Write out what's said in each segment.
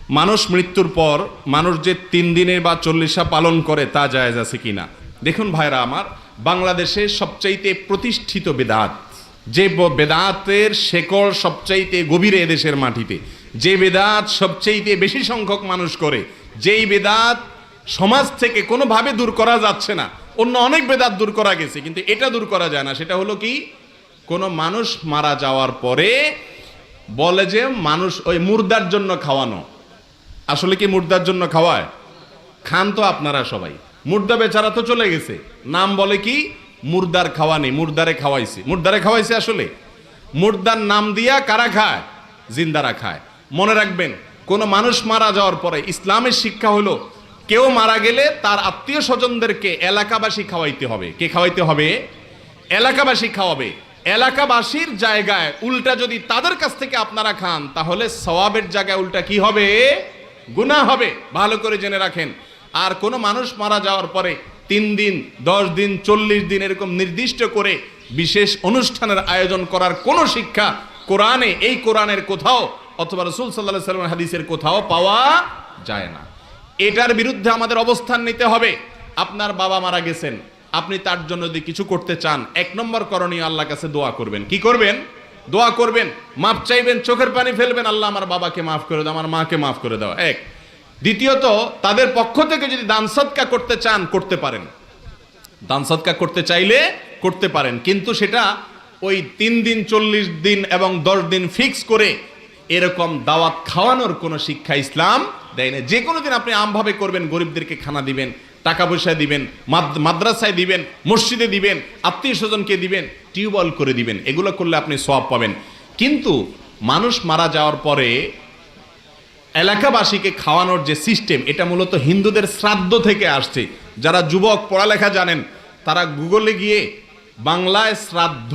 মানুষ মৃত্যুর পর মানুষ যে 3 দিনের বা 40 পালন করে তা জায়েজ আছে কিনা? দেখুন ভাইরা আমার, বাংলাদেশে সবচাইতে প্রতিষ্ঠিত বেদাত, যে বেদাতের শেকড় সবচাইতে গভীরে এদেশের মাটিতে, যে বেদাত সবচাইতে বেশি সংখ্যক মানুষ করে, যেই বেদাত সমাজ থেকে কোনোভাবে দূর করা যাচ্ছে না, অন্য অনেক বেদাত দূর করা গেছে কিন্তু এটা দূর করা যায় না, সেটা হলো কি, কোনো মানুষ মারা যাওয়ার পরে বলে যে মানুষ ওই মুর্দার জন্য খাওয়ানো। আসলে কি মুর্দার জন্য খাওয়ায়? খান তো আপনারা সবাই, মুর্দা বেচারা তো চলে গেছে, নাম বলে কি মুর্দার খাওয়ানি, মুর্দারে খাওয়াইছে। মুর্দারে খাওয়াইছে আসলে মুর্দার নাম দিয়া কারা খায়? জিন্দারা খায়। মনে রাখবেন, কোনো মানুষ মারা যাওয়ার পরে ইসলামের শিক্ষা হলো কেউ মারা গেলে তার আত্মীয় স্বজনদেরকে এলাকাবাসী খাওয়াইতে হবে। কে খাওয়াইতে হবে? এলাকাবাসী খাওয়াবে। এলাকাবাসীর জায়গায় উল্টা যদি তাদের কাছ থেকে আপনারা খান তাহলে সওয়াবের জায়গায় উল্টা কি হবে? গুনাহ হবে। ভালো করে জেনে রাখেন। আর কোনো মানুষ মারা যাওয়ার পরে 3 দিন, 10 দিন, 40 দিন এরকম নির্দিষ্ট করে বিশেষ অনুষ্ঠানের আয়োজন করার কোনো শিক্ষা কোরআনে, এই কোরআনের কোথাও অথবা রাসূল সাল্লাল্লাহু আলাইহি ওয়াসাল্লামের হাদিসের কোথাও পাওয়া যায় না। এটার বিরুদ্ধে আমাদের অবস্থান নিতে হবে। আপনার বাবা মারা গেছেন, আপনি তার জন্য যদি কিছু করতে চান, 1 নম্বর করণীয় আল্লাহর কাছে দোয়া করবেন। কি করবেন? দোয়া করবেন, মাপ চাইবেন, চোখের পানি ফেলবেন, আল্লাহ আমার বাবাকে মাফ করে দাও, আমার মাকে মাফ করে দাও। এক। দ্বিতীয়ত, তাদের পক্ষ থেকে যদি দান সদকা করতে চান করতে পারেন, দান সদকা করতে চাইলে করতে পারেন, কিন্তু সেটা ওই 3 দিন, 40 দিন এবং 10 দিন ফিক্স করে এরকম দাওয়াত খাওয়ানোর কোনো শিক্ষা ইসলাম দেয় না। যে কোনো দিন আপনি আমভাবে করবেন, গরিবদেরকে খানা দিবেন, টাকা পয়সা দিবেন, মাদ্রাসায় দিবেন, মসজিদে দিবেন, আত্মীয় স্বজনকে দিবেন, টিউবওয়েল করে দিবেন, এগুলো করলে আপনি সওয়াব পাবেন। কিন্তু মানুষ মারা যাওয়ার পরে এলাকাবাসীকে খাওয়ানোর যে সিস্টেম, এটা মূলত হিন্দুদের শ্রাদ্ধ থেকে আসছে। যারা যুবক পড়ালেখা জানেন তারা গুগলে গিয়ে বাংলায় শ্রাদ্ধ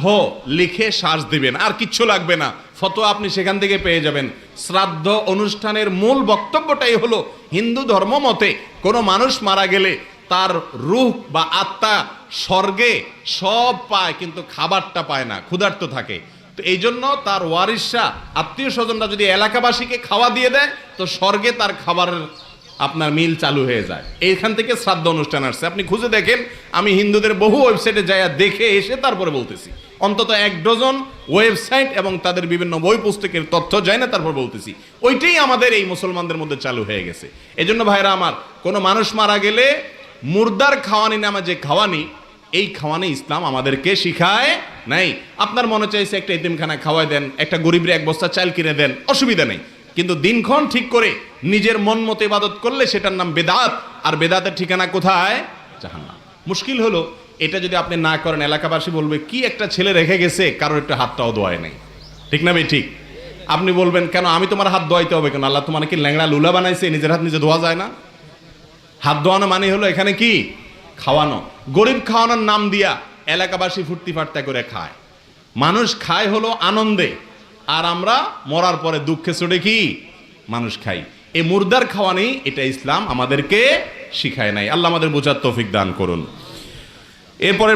লিখে সার্চ দিবেন, আর কিচ্ছু লাগবে না, ফতোয়া আপনি সেখান থেকে পেয়ে যাবেন। শ্রাদ্ধ অনুষ্ঠানের মূল বক্তব্যটাই হলো হিন্দু ধর্ম মতে কোনো মানুষ মারা গেলে তার রূহ বা আত্মা স্বর্গে সব পায় কিন্তু খাবারটা পায় না, ক্ষুধার্ত থাকে। তো এই জন্য তার ওয়ারিসরা, আত্মীয় স্বজনরা যদি এলাকাবাসীকে খাওয়া দিয়ে দেয় তো স্বর্গে তার খাবারের আপনার মিল চালু হয়ে যায়। এইখান থেকে শ্রাদ্ধ অনুষ্ঠান আসছে। আপনি খুঁজে দেখেন, আমি হিন্দুদের বহু ওয়েবসাইটে যাইয়া দেখে এসে তারপরে বলতেছি, অন্তত 1 ডজন ওয়েবসাইট এবং তাদের বিভিন্ন বই পুস্তকের তথ্য যায় না, তারপর বলতেছি। ওইটাই আমাদের এই মুসলমানদের মধ্যে চালু হয়ে গেছে। এজন্য ভাইরা আমার, কোনো মানুষ মারা গেলে মুর্দার খাওয়ানি নামে যে খাওয়ানি, এই খাওয়ানি ইসলাম আমাদেরকে শিখায় নাই। আপনার মনে চাইছে একটা এতিমখানা খাওয়াই দেন, একটা গরিবরে 1 বস্তা চাল কিনে দেন, অসুবিধা নেই, কিন্তু দিনক্ষণ ঠিক করে নিজের মন মতো ইবাদত করলে সেটার নাম বেদাত। আর বেদাতের ঠিকানা কোথায়? জাহান্নাম। মুশকিল হলো এটা যদি আপনি না করেন, এলাকাবাসী বলবে কি একটা ছেলে রেখে গেছে, কারোর একটা হাতটাও ধোয়ায় নাই। ঠিক না ভাই? ঠিক। আপনি বলবেন কেন আমি তোমার হাত ধোয়াইতে হবে কেন? আল্লাহ তোমার কি ল্যাংড়া লুলা বানাইছে? নিজের হাত নিজে ধোয়া যায় না? হাত ধোয়ানো মানে হলো এখানে কি? খাওয়ানো। গরিব খাওয়ানোর নাম দিয়া এলাকাবাসী ফুর্তি ফার্তা করে খায়। মানুষ খায় হলো আনন্দে, আর আমরা মরার পরে দুঃখে চড়ে কি মানুষ খাই। এই মুর্দার খাওয়ানি, এটা ইসলাম আমাদেরকে শিখায় নাই। আল্লাহ আমাদের বোঝার তৌফিক দান করুন। এরপরে